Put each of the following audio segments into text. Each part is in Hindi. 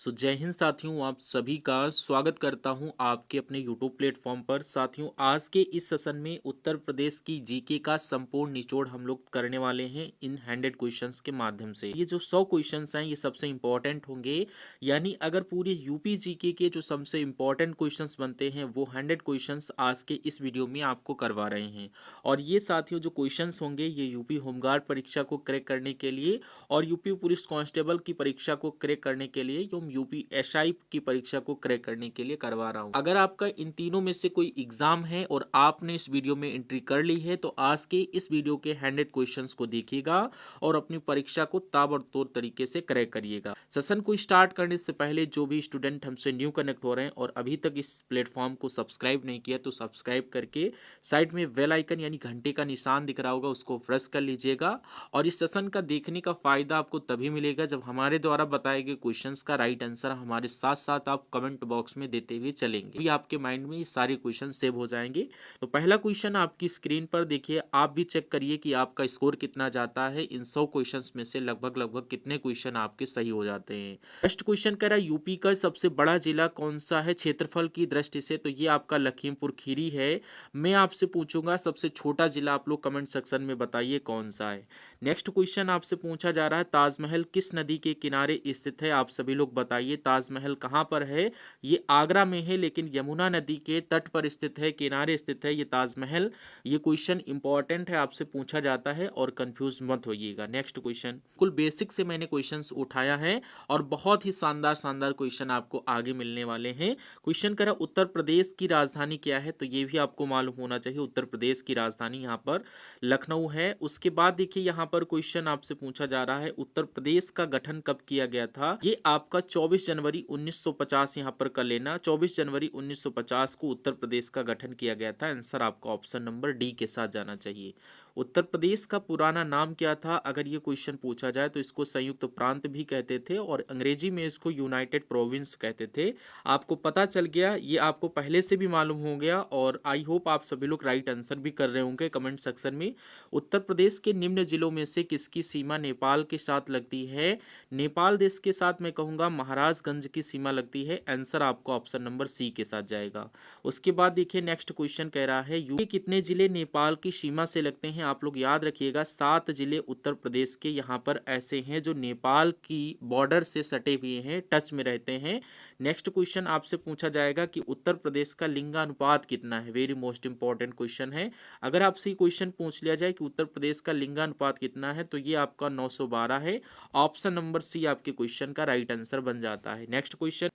जय हिंद साथियों, आप सभी का स्वागत करता हूं आपके अपने यूट्यूब प्लेटफॉर्म पर। साथियों, आज के इस सेशन में उत्तर प्रदेश की जीके का संपूर्ण निचोड़ हम लोग करने वाले हैं इन हैंडेड क्वेश्चंस के माध्यम से। ये जो 100 क्वेश्चंस हैं ये सबसे इंपॉर्टेंट होंगे, यानी अगर पूरे यूपी जीके के जो सबसे इंपॉर्टेंट क्वेश्चंस बनते हैं वो हैंडेड क्वेश्चंस आज के इस वीडियो में आपको करवा रहे हैं। और ये साथियों जो क्वेश्चंस होंगे ये यूपी होमगार्ड परीक्षा को क्रैक करने के लिए और यूपी पुलिस कांस्टेबल की परीक्षा को क्रैक करने के लिए यूपी एसआई की परीक्षा को क्रैक करने के लिए करवा रहा हूं। अगर आपका इन तीनों में से कोई एग्जाम है और आपने इस वीडियो में एंट्री कर ली है तो आज के इस वीडियो के हैंडेड क्वेश्चंस को देखिएगा और अपनी परीक्षा को ताबड़तोड़ तरीके से क्रैक करिएगा। सेशन को स्टार्ट करने से पहले जो भी स्टूडेंट हमसे न्यू कनेक्ट हो रहे हैं और अभी तक इस प्लेटफॉर्म को सब्सक्राइब नहीं किया तो सब्सक्राइब करके साइड में बेल आइकन यानी घंटे का निशान दिख रहा होगा उसको प्रेस कर लीजिएगा। और इस सेशन का देखने का फायदा आपको तभी मिलेगा जब हमारे द्वारा बताए गए क्वेश्चंस का राइट आंसर हमारे साथ साथ आप कमेंट बॉक्स में देते हुए चलेंगे, भी आपके माइंड में ये सारे क्वेश्चन सेव हो जाएंगे। तो पहला क्वेश्चन आपकी स्क्रीन पर देखिए, आप भी चेक करिए कि आपका स्कोर कितना जाता है। इन 100 क्वेश्चंस में से लगभग कितने क्वेश्चन आपके सही हो जाते हैं। फर्स्ट क्वेश्चन कह रहा है यूपी का सबसे बड़ा जिला कौन सा है क्षेत्रफल की दृष्टि से, तो ये आपका लखीमपुर खीरी है। मैं आपसे पूछूंगा सबसे छोटा जिला, आप लोग कमेंट सेक्शन में बताइए कौन सा है। नेक्स्ट क्वेश्चन आपसे पूछा जा रहा है ताजमहल किस नदी के किनारे स्थित है, आप सभी लोग बताइए ताजमहल कहाँ पर है। ये आगरा में है लेकिन यमुना नदी के तट पर स्थित है, किनारे स्थित है ये ताजमहल। ये क्वेश्चन इंपॉर्टेंट है, आपसे पूछा जाता है और कंफ्यूज मत होइएगा। नेक्स्ट क्वेश्चन कुल बेसिक से मैंने क्वेश्चंस उठाया है और बहुत ही शानदार शानदार क्वेश्चन आपको आगे मिलने वाले हैं। क्वेश्चन करा उत्तर प्रदेश की राजधानी क्या है, तो ये भी आपको मालूम होना चाहिए। उत्तर प्रदेश की राजधानी यहाँ पर लखनऊ है। उसके बाद देखिए यहाँ पर क्वेश्चन आपसे पूछा जा रहा है उत्तर प्रदेश का गठन कब किया गया था, ये आपका 24 जनवरी 1950 यहाँ पर कर लेना। 24 जनवरी 1950 को उत्तर प्रदेश का गठन किया गया था। आंसर आपका ऑप्शन नंबर डी के साथ जाना चाहिए। उत्तर प्रदेश का पुराना नाम क्या था, अगर ये क्वेश्चन पूछा जाए तो इसको संयुक्त प्रांत भी कहते थे और अंग्रेजी में इसको यूनाइटेड प्रोविंस कहते थे। आपको पता चल गया, ये आपको पहले से भी मालूम हो गया और आई होप आप सभी लोग राइट आंसर भी कर रहे होंगे कमेंट सेक्शन में। उत्तर प्रदेश के निम्न जिलों में से किसकी सीमा नेपाल के साथ लगती है, नेपाल देश के साथ मैं कहूँगा महाराजगंज की सीमा लगती है। आंसर आपको ऑप्शन नंबर सी के साथ जाएगा। उसके बाद देखिए नेक्स्ट क्वेश्चन कह रहा है यूपी कितने जिले नेपाल की सीमा से लगते हैं, आप लोग याद रखिएगा 7 जिले उत्तर प्रदेश के यहाँ पर ऐसे हैं जो नेपाल की बॉर्डर से सटे हुए हैं, टच में रहते हैं। नेक्स्ट क्वेश्चन आपसे पूछा जाएगा कि उत्तर प्रदेश का लिंगानुपात कितना है, वेरी मोस्ट इंपॉर्टेंट क्वेश्चन है। अगर आपसे क्वेश्चन पूछ लिया जाए कि उत्तर प्रदेश का लिंगानुपात कितना है तो ये आपका 912 है। ऑप्शन नंबर सी आपके क्वेश्चन का राइट आंसर बन जाता है। नेक्स्ट क्वेश्चन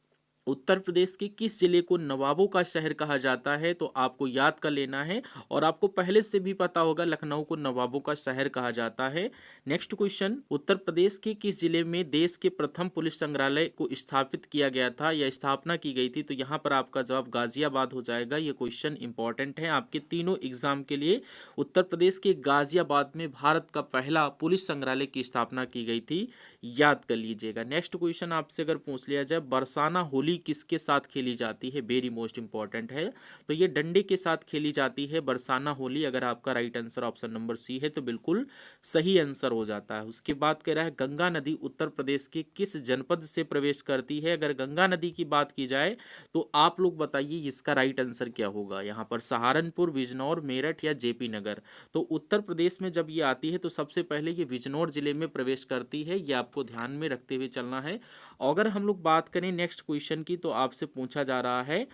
उत्तर प्रदेश के किस जिले को नवाबों का शहर कहा जाता है, तो आपको याद कर लेना है और आपको पहले से भी पता होगा लखनऊ को नवाबों का शहर कहा जाता है। नेक्स्ट क्वेश्चन उत्तर प्रदेश के किस जिले में देश के प्रथम पुलिस संग्रहालय को स्थापित किया गया था या स्थापना की गई थी, तो यहाँ पर आपका जवाब गाजियाबाद हो जाएगा। ये क्वेश्चन इंपॉर्टेंट है आपके तीनों एग्जाम के लिए। उत्तर प्रदेश के गाजियाबाद में भारत का पहला पुलिस संग्रहालय की स्थापना की गई थी, याद कर लीजिएगा। नेक्स्ट क्वेश्चन आपसे अगर पूछ लिया जाए बरसाना होली किसके साथ खेली जाती है, वेरी मोस्ट इंपॉर्टेंट है, तो ये डंडे के साथ खेली जाती है बरसाना होली। अगर आपका right answer option number C है तो बिल्कुल सही आंसर हो जाता है। उसके बाद कह रहा है गंगा नदी उत्तर प्रदेश के किस जनपद से प्रवेश करती है। अगर गंगा नदी की बात की जाए तो आप लोग बताइए इसका राइट आंसर क्या होगा, यहाँ पर सहारनपुर, बिजनौर, मेरठ या जेपी नगर। तो उत्तर प्रदेश में जब ये आती है तो सबसे पहले ये बिजनौर जिले में प्रवेश करती है, ये आपको ध्यान में रखते हुए चलना है। अगर हम लोग बात करें नेक्स्ट क्वेश्चन की तो आपसे पूछा जा रहा है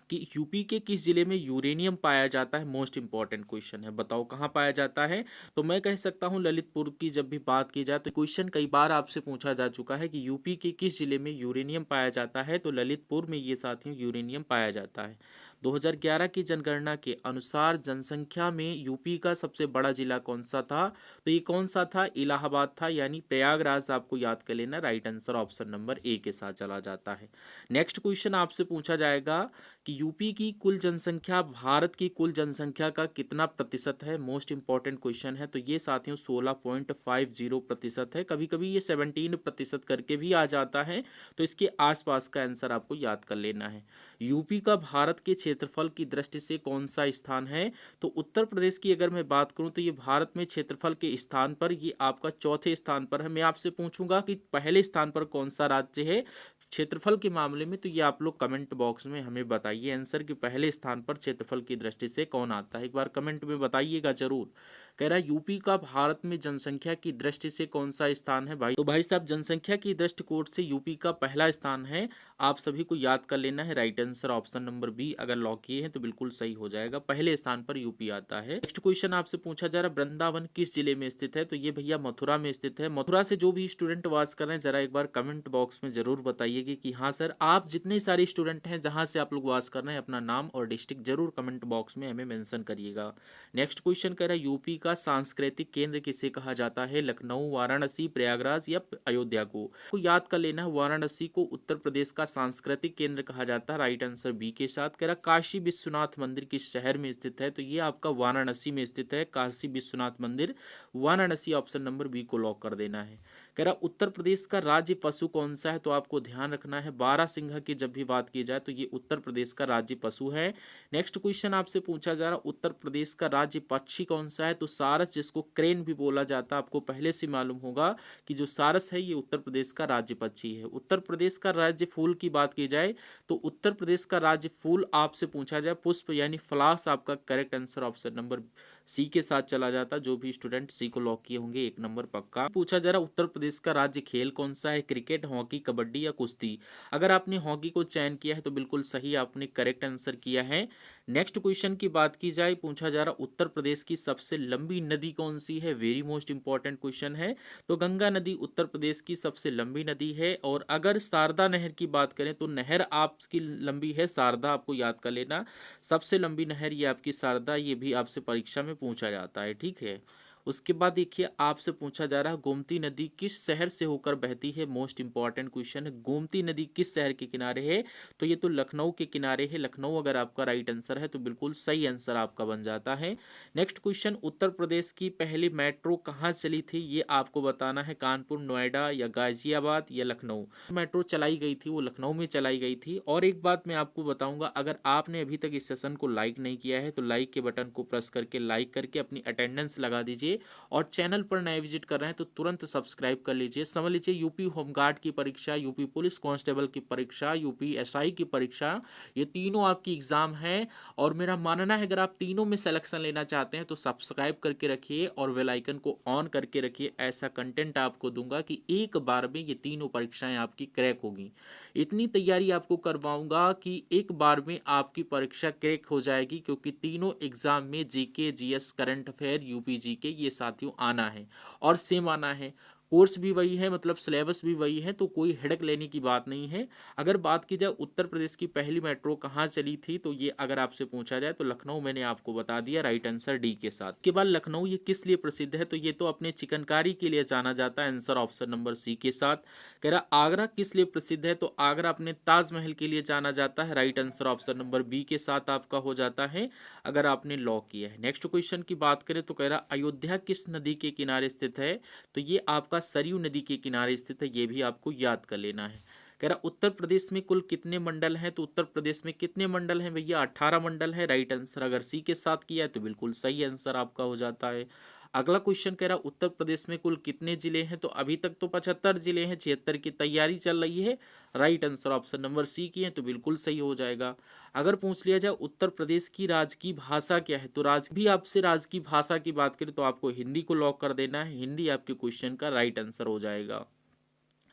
कि यूपी के किस जिले में यूरेनियम पाया जाता है, मोस्ट इंपॉर्टेंट क्वेश्चन है, बताओ कहाँ पाया जाता है। तो मैं कह सकता हूँ ललितपुर की जब भी बात की जाए तो क्वेश्चन कई बार आपसे पूछा जा चुका है कि यूपी के किस जिले में यूरेनियम पाया जाता है, तो ललितपुर में ये साथियों यूरेनियम पाया जाता है। 2011 की जनगणना के अनुसार जनसंख्या में यूपी का सबसे बड़ा जिला कौन सा था, तो ये कौन सा था, इलाहाबाद था, यानी प्रयागराज आपको याद कर लेना। Right answer option number A के साथ चला जाता है। नेक्स्ट क्वेश्चन आपसे पूछा जाएगा कि यूपी की कुल जनसंख्या भारत की कुल जनसंख्या का कितना प्रतिशत है, मोस्ट इंपॉर्टेंट क्वेश्चन है। तो ये साथियों 16.50% है, कभी कभी ये 17% करके भी आ जाता है, तो इसके आसपास का आंसर आपको याद कर लेना है। यूपी का भारत के क्षेत्रफल की दृष्टि से कौन सा स्थान है? तो उत्तर प्रदेश की अगर मैं बात करूं तो ये भारत में क्षेत्रफल के स्थान पर ये आपका चौथे स्थान पर है। मैं आपसे पूछूंगा कि पहले स्थान पर कौन सा राज्य है क्षेत्रफल के मामले में, तो ये आप लोग कमेंट बॉक्स में हमें बताइए आंसर कि पहले स्थान पर क्षेत्रफल की दृष्टि से कौन आता है। एक बार कमेंट में बताइएगा जरूर। कह रहा है यूपी का भारत में जनसंख्या की दृष्टि से कौन सा स्थान है भाई? तो भाई साहब जनसंख्या की दृष्टिकोण से यूपी का पहला स्थान है। आप सभी को याद कर लेना है। Right answer option number B अगर लॉक किए हैं तो बिल्कुल सही हो जाएगा। पहले स्थान पर यूपी आता है। नेक्स्ट क्वेश्चन आपसे पूछा जा रहा है वृंदावन किस जिले में स्थित है? तो ये भैया मथुरा में स्थित है। मथुरा से जो भी स्टूडेंट वास कर रहे हैं जरा एक बार कमेंट बॉक्स में जरूर बताइएगा कि हाँ सर, आप जितने सारे स्टूडेंट हैं जहां से आप लोग वास कर रहे हैं अपना नाम और डिस्ट्रिक्ट जरूर कमेंट बॉक्स में हमें मेंशन करिएगा। नेक्स्ट क्वेश्चन कह रहा है यूपी का सांस्कृतिक केंद्र किसे कहा जाता है? लखनऊ, वाराणसी, प्रयागराज या अयोध्या को याद कर लेना है। वाराणसी को उत्तर प्रदेश का सांस्कृतिक केंद्र कहा जाता है। राइट आंसर बी के साथ। कह रहा काशी विश्वनाथ मंदिर किस शहर में स्थित है? तो ये आपका वाराणसी में स्थित है। काशी विश्वनाथ मंदिर वाराणसी, ऑप्शन नंबर बी को लॉक कर देना है। कह रहा उत्तर प्रदेश का राज्य पशु कौन सा है? तो आपको ध्यान रखना है बारहसिंघा की जब भी बात की जाए तो ये उत्तर प्रदेश का राज्य पशु है। नेक्स्ट क्वेश्चन आपसे पूछा जा रहा उत्तर प्रदेश का राज्य पक्षी कौन सा है? तो सारस, जिसको क्रेन भी बोला जाता है। आपको पहले से मालूम होगा कि जो सारस है ये उत्तर प्रदेश का राज्य पक्षी है। उत्तर प्रदेश का राज्य फूल की बात की जाए तो उत्तर प्रदेश का राज्य फूल आपसे पूछा जाए पुष्प यानी फ्लावर्स, आपका correct answer option number C के साथ चला जाता। जो भी स्टूडेंट सी को लॉक किए होंगे एक नंबर पक्का। पूछा जा रहा उत्तर प्रदेश का राज्य खेल कौन सा है? क्रिकेट, हॉकी, कबड्डी या कुश्ती? अगर आपने हॉकी को चयन किया है तो बिल्कुल सही आपने करेक्ट आंसर किया है। नेक्स्ट क्वेश्चन की बात की जाए पूछा जा रहा उत्तर प्रदेश की सबसे लंबी नदी कौन सी है? वेरी मोस्ट इंपॉर्टेंट क्वेश्चन है। तो गंगा नदी उत्तर प्रदेश की सबसे लंबी नदी है। और अगर शारदा नहर की बात करें तो नहर आपकी लंबी है शारदा, आपको याद कर लेना। सबसे लंबी नहर ये आपकी शारदा, ये भी आपसे परीक्षा में पूछा जाता है, ठीक है। उसके बाद देखिए आपसे पूछा जा रहा है गोमती नदी किस शहर से होकर बहती है? मोस्ट इंपॉर्टेंट क्वेश्चन है। गोमती नदी किस शहर के किनारे है? तो ये तो लखनऊ के किनारे है। लखनऊ अगर आपका राइट आंसर है तो बिल्कुल सही आंसर आपका बन जाता है। नेक्स्ट क्वेश्चन उत्तर प्रदेश की पहली मेट्रो कहाँ चली थी? ये आपको बताना है। कानपुर, नोएडा या गाजियाबाद या लखनऊ? मेट्रो चलाई गई थी वो लखनऊ में चलाई गई थी। और एक बात मैं आपको बताऊंगा, अगर आपने अभी तक इस सेशन को लाइक नहीं किया है तो लाइक के बटन को प्रेस करके लाइक करके अपनी अटेंडेंस लगा दीजिए। और चैनल पर नए विजिट कर रहे हैं तो तुरंत सब्सक्राइब कर लीजिए। समझ लीजिए यूपी होमगार्ड की परीक्षा, यूपी पुलिस कांस्टेबल की परीक्षा, यूपी एसआई की परीक्षा, ये तीनों आपकी एग्जाम है। और मेरा मानना है अगर आप तीनों में सिलेक्शन लेना चाहते हैं तो सब्सक्राइब करके रखिए और बेल आइकन को ऑन करके रखिए। ऐसा कंटेंट आपको दूंगा कि एक बार में ये तीनों परीक्षाएं आपकी क्रैक होगी। इतनी तैयारी आपको करवाऊंगा कि एक बार में आपकी परीक्षा क्रैक हो जाएगी, क्योंकि तीनों एग्जाम में GK, GS, current affair, UP GK ये साथियों आना है और सेम आना है। कोर्स भी वही है, मतलब सिलेबस भी वही है, तो कोई हेडक लेने की बात नहीं है। अगर बात की जाए उत्तर प्रदेश की पहली मेट्रो कहाँ चली थी तो ये अगर आपसे पूछा जाए तो लखनऊ, मैंने आपको बता दिया राइट आंसर डी के साथ। इसके बाद लखनऊ ये किस लिए प्रसिद्ध है? तो ये तो अपने चिकनकारी के लिए जाना जाता है। आंसर ऑप्शन नंबर सी के साथ। कह रहा आगरा किस लिए प्रसिद्ध है? तो आगरा अपने ताजमहल के लिए जाना जाता है। Right answer option number B के साथ आपका हो जाता है अगर आपने लॉक किया है। नेक्स्ट क्वेश्चन की बात करें तो कह रहा अयोध्या किस नदी के किनारे स्थित है? तो ये आपका सरयू नदी के किनारे स्थित है। ये भी आपको याद कर लेना है। कह रहा उत्तर प्रदेश में कुल कितने मंडल हैं? तो उत्तर प्रदेश में कितने मंडल हैं भैया? 18 मंडल है। राइट आंसर अगर सी के साथ किया है तो बिल्कुल सही आंसर आपका हो जाता है। अगला क्वेश्चन कह रहा उत्तर प्रदेश में कुल कितने जिले हैं? तो अभी तक तो 75 जिले हैं, 76 की तैयारी चल रही है। Right answer option number C की है तो बिल्कुल सही हो जाएगा। अगर पूछ लिया जाए उत्तर प्रदेश की राजकीय भाषा क्या है? तो भी आपसे राजकीय भाषा की बात करें तो आपको हिंदी को लॉक कर देना है। हिंदी आपके क्वेश्चन का राइट आंसर हो जाएगा।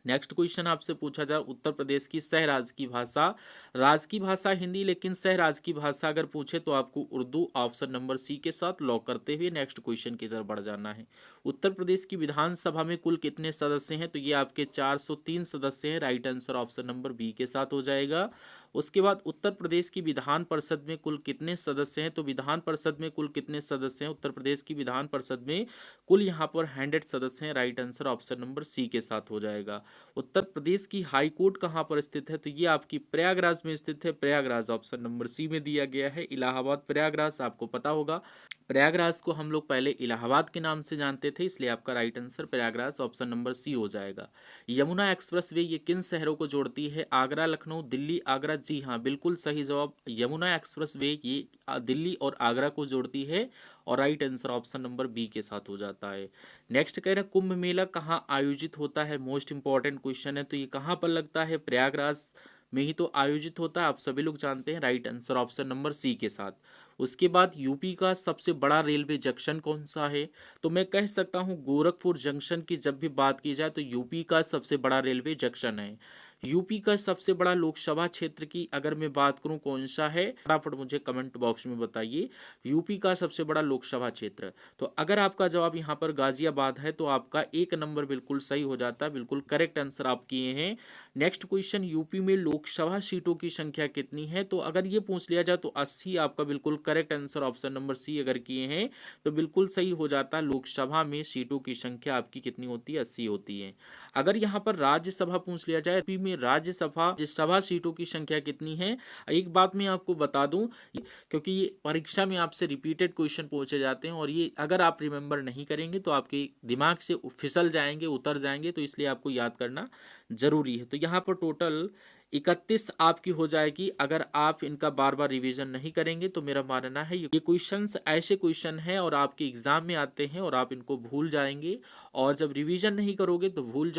नेक्स्ट क्वेश्चन आपसे पूछा जा उत्तर प्रदेश की सह राजकीय भाषा। राजकीय भाषा हिंदी, लेकिन सह राजकीय भाषा अगर पूछे तो आपको उर्दू, ऑप्शन नंबर सी के साथ लॉक करते हुए नेक्स्ट क्वेश्चन की तरफ बढ़ जाना है। उत्तर प्रदेश की विधानसभा में कुल कितने सदस्य हैं? तो ये आपके 403 सदस्य हैं। Right answer option number B के साथ हो जाएगा। उसके बाद उत्तर प्रदेश की विधान परिषद में कुल कितने सदस्य हैं? तो विधान परिषद में कुल कितने सदस्य हैं? उत्तर प्रदेश की विधान परिषद में कुल यहाँ पर 100 सदस्य हैं। Right answer option number C के साथ हो जाएगा। उत्तर प्रदेश की हाई कोर्ट कहाँ पर स्थित है? तो ये आपकी प्रयागराज में स्थित है। प्रयागराज ऑप्शन नंबर सी में दिया गया है। इलाहाबाद, प्रयागराज आपको पता होगा। प्रयागराज को हम लोग पहले इलाहाबाद के नाम से जानते थे, इसलिए आपका right answer Prayagraj option number C हो जाएगा। यमुना एक्सप्रेस वे ये किन शहरों को जोड़ती है? आगरा, लखनऊ, दिल्ली, आगरा। जी हाँ, बिल्कुल सही जवाब। यमुना एक्सप्रेस वे ये दिल्ली और आगरा को जोड़ती है और right answer option number B के साथ हो जाता है। नेक्स्ट कह रहा है कुंभ मेला कहाँ आयोजित होता है? मोस्ट इंपॉर्टेंट क्वेश्चन है। तो ये कहाँ पर लगता है? प्रयागराज में ही तो आयोजित होता है, आप सभी लोग जानते हैं। Right answer option number C के साथ। उसके बाद यूपी का सबसे बड़ा रेलवे जंक्शन कौन सा है? तो मैं कह सकता हूँ गोरखपुर जंक्शन की जब भी बात की जाए तो यूपी का सबसे बड़ा रेलवे जंक्शन है। यूपी का सबसे बड़ा लोकसभा क्षेत्र की अगर मैं बात करूं कौन सा है, फटाफट मुझे कमेंट बॉक्स में बताइए। यूपी का सबसे बड़ा लोकसभा क्षेत्र, तो अगर आपका जवाब यहाँ पर गाजियाबाद है तो आपका एक नंबर बिल्कुल सही हो जाता है, बिल्कुल करेक्ट आंसर आप किए हैं। नेक्स्ट क्वेश्चन, यूपी में लोकसभा सीटों की संख्या कितनी है? तो अगर ये पूछ लिया जाए तो 80 आपका बिल्कुल correct answer option number C अगर किए हैं तो बिल्कुल सही हो जाता है। लोकसभा में सीटों की संख्या आपकी कितनी होती है? 80 होती है। अगर यहाँ पर राज्यसभा पूछ लिया जाए, यूपी में राज्यसभा सीटों की संख्या कितनी है? एक बात मैं आपको बता दूं, क्योंकि ये परीक्षा में आपसे रिपीटेड क्वेश्चन पूछे जाते हैं और ये अगर आप रिमेंबर नहीं करेंगे तो आपके दिमाग से फिसल जाएंगे, उतर जाएंगे, तो इसलिए आपको याद करना जरूरी है। तो यहाँ पर टोटल 31 आपकी हो जाएगी अगर आप इनका बार बार रिवीजन नहीं करेंगे। तो मेरा मानना है ये क्वेश्चंस ऐसे क्वेश्चन हैं और आपके एग्जाम में आते हैं और आप इनको भूल जाएंगे, और जब रिवीजन नहीं करोगे तो भूल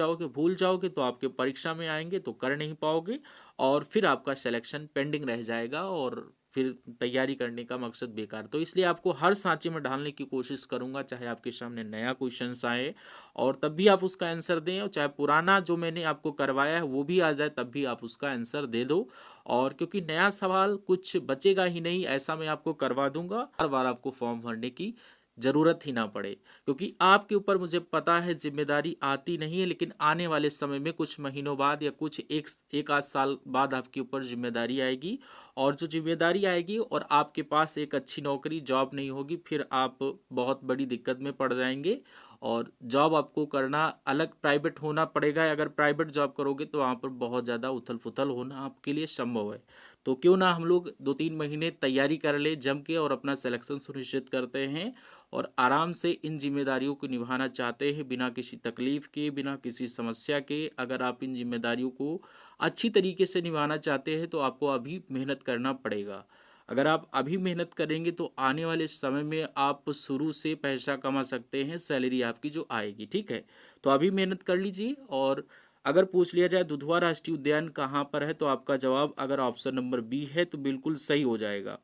जाओगे तो आपके परीक्षा में आएंगे तो कर नहीं पाओगे और फिर आपका सिलेक्शन पेंडिंग रह जाएगा और फिर तैयारी करने का मकसद बेकार। तो इसलिए आपको हर सांचे में ढालने की कोशिश करूंगा, चाहे आपके सामने नया क्वेश्चंस आए और तब भी आप उसका आंसर दें, और चाहे पुराना जो मैंने आपको करवाया है वो भी आ जाए तब भी आप उसका आंसर दे दो। और क्योंकि नया सवाल कुछ बचेगा ही नहीं, ऐसा मैं आपको करवा दूंगा, हर बार आपको फॉर्म भरने की जरूरत ही ना पड़े, क्योंकि आपके ऊपर मुझे पता है जिम्मेदारी आती नहीं है, लेकिन आने वाले समय में कुछ महीनों बाद या कुछ एक आध साल बाद आपके ऊपर जिम्मेदारी आएगी, और जो जिम्मेदारी आएगी और आपके पास एक अच्छी नौकरी जॉब नहीं होगी, फिर आप बहुत बड़ी दिक्कत में पड़ जाएंगे। और जॉब आपको करना अलग प्राइवेट होना पड़ेगा, अगर प्राइवेट जॉब करोगे तो वहाँ पर बहुत ज़्यादा उथल पुथल होना आपके लिए संभव है। तो क्यों ना हम लोग 2-3 महीने तैयारी कर ले जम के और अपना सिलेक्शन सुनिश्चित करते हैं और आराम से इन जिम्मेदारियों को निभाना चाहते हैं बिना किसी तकलीफ के, बिना किसी समस्या के। अगर आप इन जिम्मेदारियों को अच्छी तरीके से निभाना चाहते हैं तो आपको अभी मेहनत करना पड़ेगा। अगर आप अभी मेहनत करेंगे तो आने वाले समय में आप शुरू से पैसा कमा सकते हैं, सैलरी आपकी जो आएगी, ठीक है। तो अभी मेहनत कर लीजिए। और अगर पूछ लिया जाए दुधवा राष्ट्रीय उद्यान कहाँ पर है, तो आपका जवाब अगर ऑप्शन नंबर बी है तो बिल्कुल सही हो जाएगा।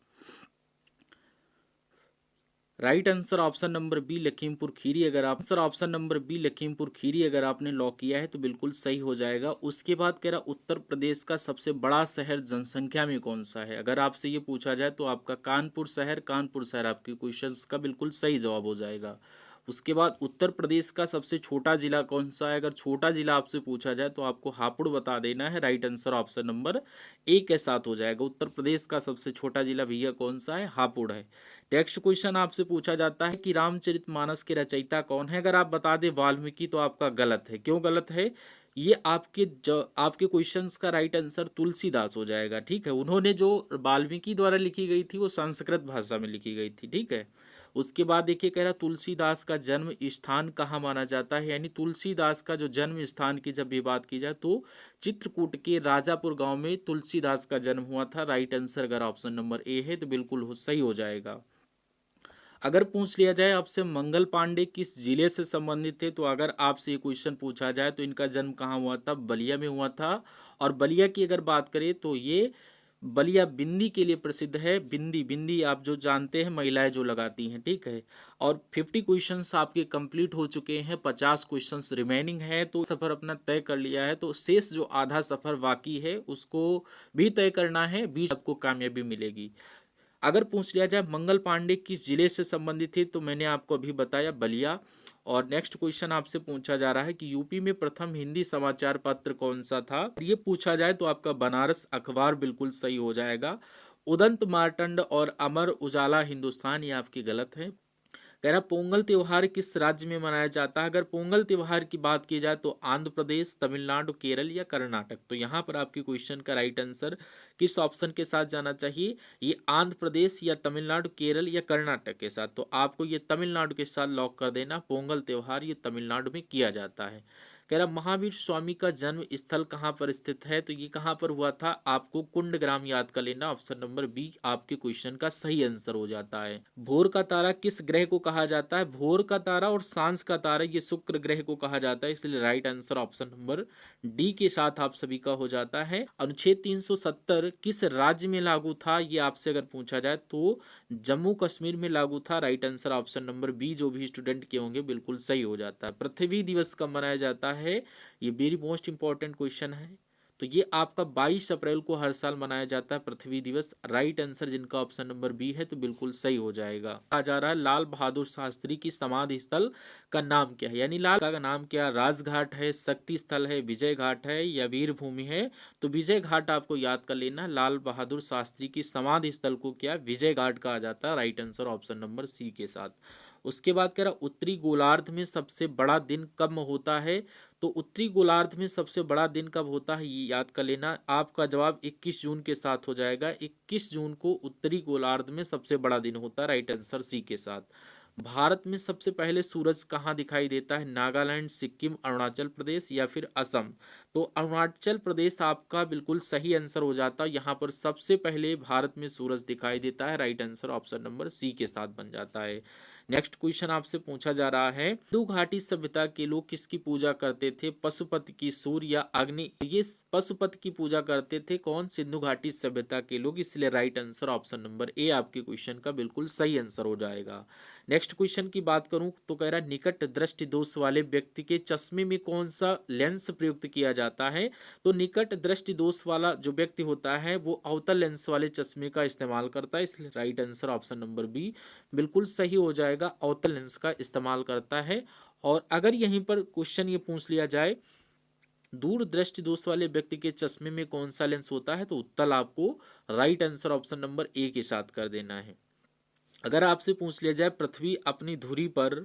Right answer option number B Lakhimpur Kheri, अगर आप answer option number B Lakhimpur Kheri अगर आपने लॉक किया है तो बिल्कुल सही हो जाएगा। उसके बाद कह रहा उत्तर प्रदेश का सबसे बड़ा शहर जनसंख्या में कौन सा है? अगर आपसे ये पूछा जाए तो आपका कानपुर शहर आपके क्वेश्चंस का बिल्कुल सही जवाब हो जाएगा। उसके बाद उत्तर प्रदेश का सबसे छोटा जिला कौन सा है? अगर छोटा जिला आपसे पूछा जाए तो आपको हापुड़ बता देना है। Right answer option number A के साथ हो जाएगा। उत्तर प्रदेश का सबसे छोटा जिला भैया कौन सा है? हापुड़ है। नेक्स्ट क्वेश्चन आपसे पूछा जाता है कि रामचरितमानस के रचयिता कौन है? अगर आप बता दें वाल्मीकि तो आपका गलत है। क्यों गलत है? ये आपके क्वेश्चंस का राइट आंसर तुलसीदास हो जाएगा, ठीक है। उन्होंने जो वाल्मीकि द्वारा लिखी गई थी वो संस्कृत भाषा में लिखी गई थी, ठीक है। उसके बाद देखिए कह रहा तुलसीदास का जन्म स्थान कहाँ माना जाता है? यानी तुलसीदास का जो जन्म स्थान की जब भी बात की जाए तो चित्रकूट के राजापुर गांव में तुलसीदास का जन्म हुआ था। राइट आंसर अगर ऑप्शन नंबर ए है तो बिल्कुल सही हो जाएगा। अगर पूछ लिया जाए आपसे मंगल पांडे किस जिले से संबंधित थे, तो अगर आपसे ये क्वेश्चन पूछा जाए तो इनका जन्म कहाँ हुआ था? बलिया में हुआ था। और बलिया की अगर बात करें तो ये बलिया बिंदी के लिए प्रसिद्ध है। बिंदी बिंदी आप जो जानते हैं महिलाएं जो लगाती हैं, ठीक है। और 50 क्वेश्चंस आपके कंप्लीट हो चुके हैं, 50 क्वेश्चंस रिमेनिंग है। तो सफर अपना तय कर लिया है, तो शेष जो आधा सफर बाकी है उसको भी तय करना है, बीच आपको कामयाबी मिलेगी। अगर पूछ लिया जाए मंगल पांडे किस जिले से संबंधित थे, तो मैंने आपको अभी बताया बलिया। और नेक्स्ट क्वेश्चन आपसे पूछा जा रहा है कि यूपी में प्रथम हिंदी समाचार पत्र कौन सा था? ये पूछा जाए तो आपका बनारस अखबार बिल्कुल सही हो जाएगा। उदंत मार्तंड और अमर उजाला हिंदुस्तान ये आपकी गलत है। कह रहा पोंगल त्योहार किस राज्य में मनाया जाता है। अगर पोंगल त्योहार की बात की जाए तो आंध्र प्रदेश, तमिलनाडु, केरल या कर्नाटक। तो यहाँ पर आपके क्वेश्चन का राइट आंसर किस ऑप्शन के साथ जाना चाहिए, ये आंध्र प्रदेश या तमिलनाडु, केरल या कर्नाटक के साथ। तो आपको ये तमिलनाडु के साथ लॉक कर देना, पोंगल त्योहार ये तमिलनाडु में किया जाता है। कह रहा महावीर स्वामी का जन्म स्थल कहाँ पर स्थित है, तो ये कहाँ पर हुआ था, आपको कुंडग्राम याद कर लेना। ऑप्शन नंबर बी आपके क्वेश्चन का सही आंसर हो जाता है। भोर का तारा किस ग्रह को कहा जाता है, भोर का तारा और सांझ का तारा ये शुक्र ग्रह को कहा जाता है, इसलिए right answer option number D के साथ आप सभी का हो जाता है। अनुच्छेद 370 किस राज्य में लागू था, ये आपसे अगर पूछा जाए तो जम्मू कश्मीर में लागू था। Right answer option number B जो भी स्टूडेंट के होंगे बिल्कुल सही हो जाता है। पृथ्वी दिवस कब मनाया जाता है, ये वेरी मोस्ट इंपॉर्टेंट क्वेश्चन है। तो ये आपका 22 अप्रैल को हर साल मनाया जाता है पृथ्वी दिवस। राइट आंसर जिनका ऑप्शन नंबर बी है तो बिल्कुल सही हो जाएगा। कहा जा रहा है लाल बहादुर शास्त्री की समाधि स्थल का नाम क्या है, यानी लाल का नाम क्या, राजघाट है, शक्ति स्थल है, विजय घाट है या वीर भूमि है। तो विजय घाट आपको याद कर लेना, लाल बहादुर शास्त्री की समाधि स्थल को क्या विजय घाट कहा जाता है। Right answer option number C के साथ। उसके बाद कह रहा उत्तरी गोलार्ध में सबसे बड़ा दिन कब होता है, तो उत्तरी गोलार्ध में सबसे बड़ा दिन कब होता है ये याद कर लेना। आपका जवाब 21 जून के साथ हो जाएगा। 21 जून को उत्तरी गोलार्ध में सबसे बड़ा दिन होता है। राइट आंसर सी के साथ। भारत में सबसे पहले सूरज कहाँ दिखाई देता है, नागालैंड, सिक्किम, अरुणाचल प्रदेश या फिर असम। तो अरुणाचल प्रदेश आपका बिल्कुल सही आंसर हो जाता है। यहाँ पर सबसे पहले भारत में सूरज दिखाई देता है। Right answer option number C के साथ बन जाता है। नेक्स्ट क्वेश्चन आपसे पूछा जा रहा है, सिंधु घाटी सभ्यता के लोग किसकी पूजा करते थे, पशुपति की, सूर्य या अग्नि। ये पशुपति की पूजा करते थे कौन, सिंधु घाटी सभ्यता के लोग, इसलिए right answer option number A आपके क्वेश्चन का बिल्कुल सही आंसर हो जाएगा। नेक्स्ट क्वेश्चन की बात करूं तो कह रहा है निकट दृष्टि दोष वाले व्यक्ति के चश्मे में कौन सा लेंस प्रयुक्त किया जाता है। तो निकट दृष्टि दोष वाला जो व्यक्ति होता है वो अवतल लेंस वाले चश्मे का इस्तेमाल करता है, इसलिए right answer option number B बिल्कुल सही हो जाएगा, अवतल लेंस का इस्तेमाल करता है। और अगर यहीं पर क्वेश्चन ये पूछ लिया जाए दूर दृष्टि दोष वाले व्यक्ति के चश्मे में कौन सा लेंस होता है, तो उत्तर आपको right answer option number A के साथ कर देना है। अगर आपसे पूछ लिया जाए पृथ्वी अपनी धुरी पर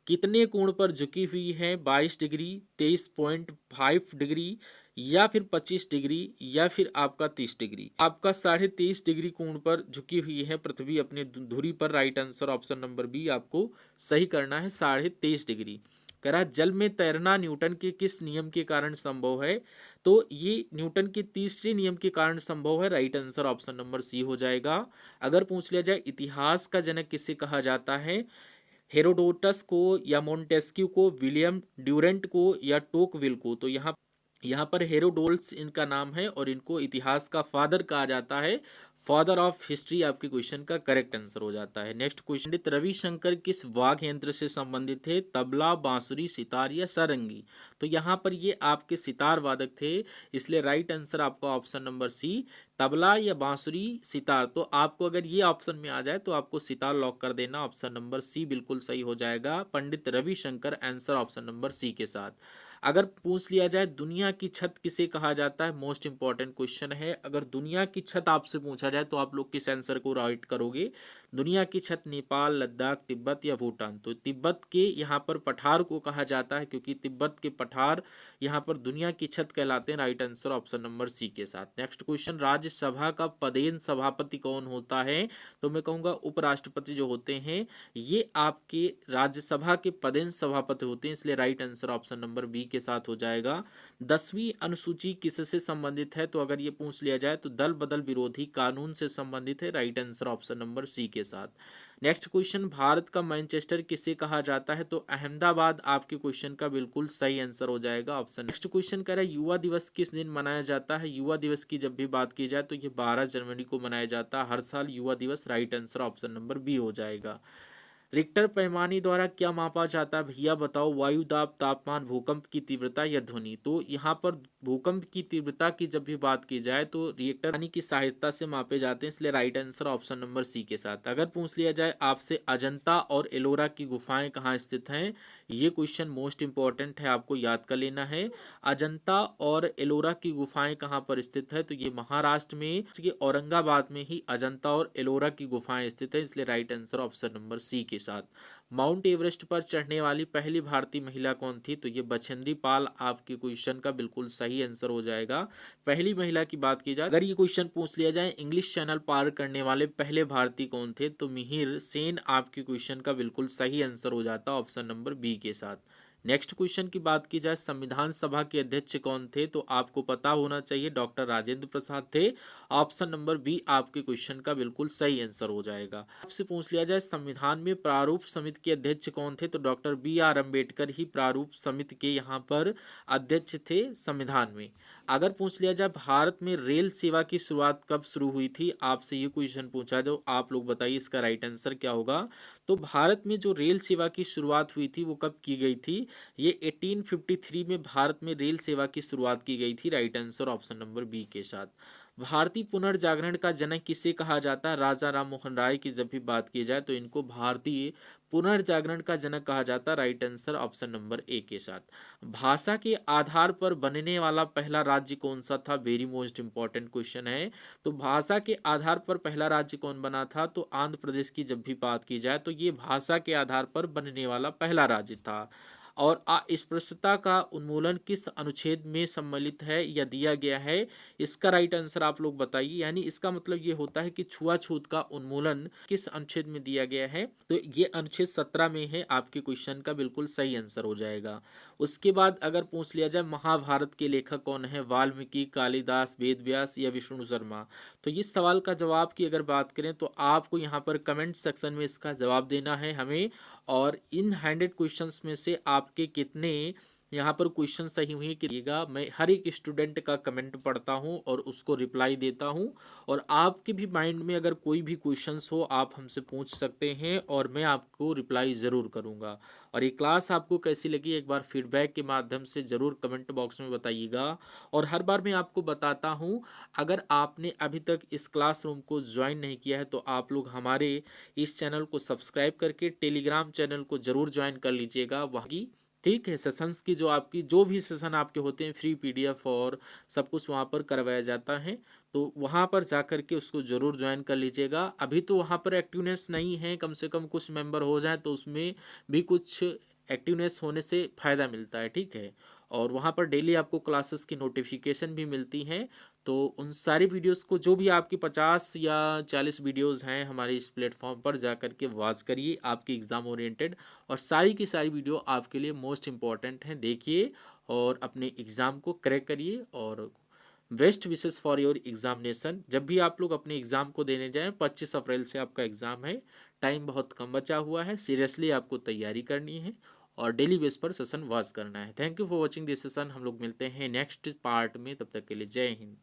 कितने कोण पर झुकी हुई है, 22 डिग्री, 23.5 डिग्री या फिर 25 डिग्री या फिर आपका 30 डिग्री। आपका 23.5 डिग्री कोण पर झुकी हुई है पृथ्वी अपनी धुरी पर। Right answer option number B आपको सही करना है, 23.5 डिग्री। कह रहा जल में तैरना न्यूटन के किस नियम के कारण संभव है, तो ये न्यूटन के तीसरे नियम के कारण संभव है। Right answer option number C हो जाएगा। अगर पूछ लिया जाए इतिहास का जनक किसे कहा जाता है, हेरोडोटस को या मोंटेस्क्यू को, विलियम ड्यूरेंट को या टोकविल को। तो यहाँ पर हेरोडोटस इनका नाम है और इनको इतिहास का फादर कहा जाता है, फादर ऑफ हिस्ट्री आपके क्वेश्चन का करेक्ट आंसर हो जाता है। नेक्स्ट क्वेश्चन, पंडित रविशंकर किस वाद्य यंत्र से संबंधित थे, तबला, बांसुरी, सितार या सारंगी। तो यहाँ पर ये आपके सितार वादक थे, इसलिए राइट आंसर आपका ऑप्शन नंबर सी तबला या बांसुरी, सितार। तो आपको अगर ये ऑप्शन में आ जाए तो आपको सितार लॉक कर देना, ऑप्शन नंबर सी बिल्कुल सही हो जाएगा, Pandit Ravi Shankar answer option number C के साथ। अगर पूछ लिया जाए दुनिया की छत किसे कहा जाता है, मोस्ट इंपॉर्टेंट क्वेश्चन है। अगर दुनिया की छत आपसे पूछा जाए तो आप लोग किस आंसर को राइट करोगे, दुनिया की छत नेपाल, लद्दाख, तिब्बत या भूटान। तो तिब्बत के यहाँ पर पठार को कहा जाता है, क्योंकि तिब्बत के पठार यहाँ पर दुनिया की छत कहलाते हैं। Right answer option number C के साथ। नेक्स्ट क्वेश्चन, राज्यसभा का पदेन सभापति कौन होता है, तो मैं कहूँगा उपराष्ट्रपति जो होते हैं ये आपके राज्यसभा के पदेन सभापति होते हैं, इसलिए right answer option number B के साथ हो जाएगा। 10वीं अनुसूची किससे संबंधित है, तो अगर ये पूछ लिया जाए तो दल बदल विरोधी कानून से संबंधित है। Right answer option number C के साथ। नेक्स्ट क्वेश्चन, भारत का मैनचेस्टर किसे कहा जाता है, तो अहमदाबाद आपके क्वेश्चन का बिल्कुल सही आंसर हो जाएगा, ऑप्शन। नेक्स्ट क्वेश्चन कह रहा है युवा दिवस किस दिन मनाया जाता है। युवा दिवस की जब भी बात की जाए तो ये 12 जनवरी को मनाया जाता है हर साल युवा दिवस। Right answer option number B हो जाएगा। रिक्टर पैमाने द्वारा क्या मापा जाता है भैया बताओ, वायु दाब, तापमान, भूकंप की तीव्रता या ध्वनि। तो यहाँ पर भूकंप की तीव्रता की जब भी बात की जाए तो रिएक्टर पैमाने की सहायता से मापे जाते हैं, इसलिए right answer option number C के साथ। अगर पूछ लिया जाए आपसे अजंता और एलोरा की गुफाएं कहाँ स्थित हैं, ये क्वेश्चन मोस्ट इंपॉर्टेंट है, आपको याद कर लेना है। अजंता और एलोरा की गुफाएं कहाँ पर स्थित है, तो ये महाराष्ट्र में औरंगाबाद में ही अजंता और एलोरा की गुफाएं स्थित है, इसलिए right answer option number C के साथ। माउंट एवरेस्ट पर चढ़ने वाली पहली भारतीय महिला कौन थी? तो ये बछेंद्री पाल आपके क्वेश्चन का बिल्कुल सही आंसर हो जाएगा। पहली महिला की बात की जाए, अगर ये क्वेश्चन पूछ लिया जाए इंग्लिश चैनल पार करने वाले पहले भारतीय कौन थे, तो मिहिर सेन आपके क्वेश्चन का बिल्कुल सही आंसर हो जाता ऑप्शन नंबर बी के साथ। नेक्स्ट क्वेश्चन की बात की जाए, संविधान सभा के अध्यक्ष कौन थे? तो आपको पता होना चाहिए डॉक्टर राजेंद्र प्रसाद थे। ऑप्शन नंबर बी आपके क्वेश्चन का बिल्कुल सही आंसर हो जाएगा। आपसे पूछ लिया जाए संविधान में प्रारूप समिति के अध्यक्ष कौन थे? तो डॉक्टर बी आर अम्बेडकर ही प्रारूप समिति के यहाँ पर अध्यक्ष थे संविधान में। अगर पूछ लिया जाए भारत में रेल सेवा की शुरुआत कब शुरू हुई थी, आपसे ये क्वेश्चन पूछा जो आप लोग बताइए इसका राइट आंसर क्या होगा। तो भारत में जो रेल सेवा की शुरुआत हुई थी वो कब की गई थी? ये 1853 में भारत में रेल सेवा की शुरुआत की गई थी। Right answer option number B के साथ। भारतीय पुनर्जागरण का जनक किसे कहा जाता है? राजा राम मोहन राय की जब भी बात की जाए तो इनको भारतीय पुनर्जागरण का जनक कहा जाता है। Right answer option number A के साथ। भाषा के आधार पर बनने वाला पहला राज्य कौन सा था? वेरी मोस्ट इंपॉर्टेंट क्वेश्चन है। तो भाषा के आधार पर पहला राज्य कौन बना था? तो आंध्र प्रदेश की जब भी बात की जाए तो ये भाषा के आधार पर बनने वाला पहला राज्य था। और अस्पृश्यता का उन्मूलन किस अनुच्छेद में सम्मिलित है या दिया गया है? इसका राइट आंसर आप लोग बताइए। यानी इसका मतलब ये होता है कि छुआछूत का उन्मूलन किस अनुच्छेद में दिया गया है? तो ये अनुच्छेद 17 में है। आपके क्वेश्चन का बिल्कुल सही आंसर हो जाएगा। उसके बाद अगर पूछ लिया जाए महाभारत के लेखक कौन है? वाल्मीकि, कालिदास, वेदव्यास या विष्णु शर्मा? तो इस सवाल का जवाब की अगर बात करें तो आपको यहाँ पर कमेंट सेक्शन में इसका जवाब देना है हमें। और इन 100 क्वेश्चंस में से आपके कितने यहाँ पर क्वेश्चन सही हुए करिएगा। मैं हर एक स्टूडेंट का कमेंट पढ़ता हूँ और उसको रिप्लाई देता हूँ। और आपके भी माइंड में अगर कोई भी क्वेश्चंस हो आप हमसे पूछ सकते हैं और मैं आपको रिप्लाई ज़रूर करूँगा। और ये क्लास आपको कैसी लगी एक बार फीडबैक के माध्यम से ज़रूर कमेंट बॉक्स में बताइएगा। और हर बार मैं आपको बताता हूँ, अगर आपने अभी तक इस क्लासरूम को ज्वाइन नहीं किया है तो आप लोग हमारे इस चैनल को सब्सक्राइब करके टेलीग्राम चैनल को ज़रूर ज्वाइन कर लीजिएगा। वही ठीक है, सेशंस की जो आपकी जो भी सेशन आपके होते हैं फ्री पीडीएफ और सब कुछ वहाँ पर करवाया जाता है। तो वहाँ पर जा कर के उसको ज़रूर ज्वाइन कर लीजिएगा। अभी तो वहाँ पर एक्टिवनेस नहीं है, कम से कम कुछ मेंबर हो जाए तो उसमें भी कुछ एक्टिवनेस होने से फ़ायदा मिलता है। ठीक है, और वहाँ पर डेली आपको क्लासेस की नोटिफिकेशन भी मिलती हैं। तो उन सारी वीडियोस को जो भी आपकी 50 या 40 वीडियोस हैं हमारे इस प्लेटफॉर्म पर जा कर के वॉच करिए, आपकी एग्ज़ाम ओरिएंटेड। और सारी की सारी वीडियो आपके लिए मोस्ट इम्पॉर्टेंट हैं, देखिए और अपने एग्ज़ाम को क्रैक करिए। और best wishes for your examination. जब भी आप लोग अपने एग्ज़ाम को देने जाएं, 25 अप्रैल से आपका एग्ज़ाम है, टाइम बहुत कम बचा हुआ है। सीरियसली आपको तैयारी करनी है और डेली बेस पर सेशन वॉच करना है। Thank you for watching this session. हम लोग मिलते हैं नेक्स्ट पार्ट में, तब तक के लिए जय हिंद।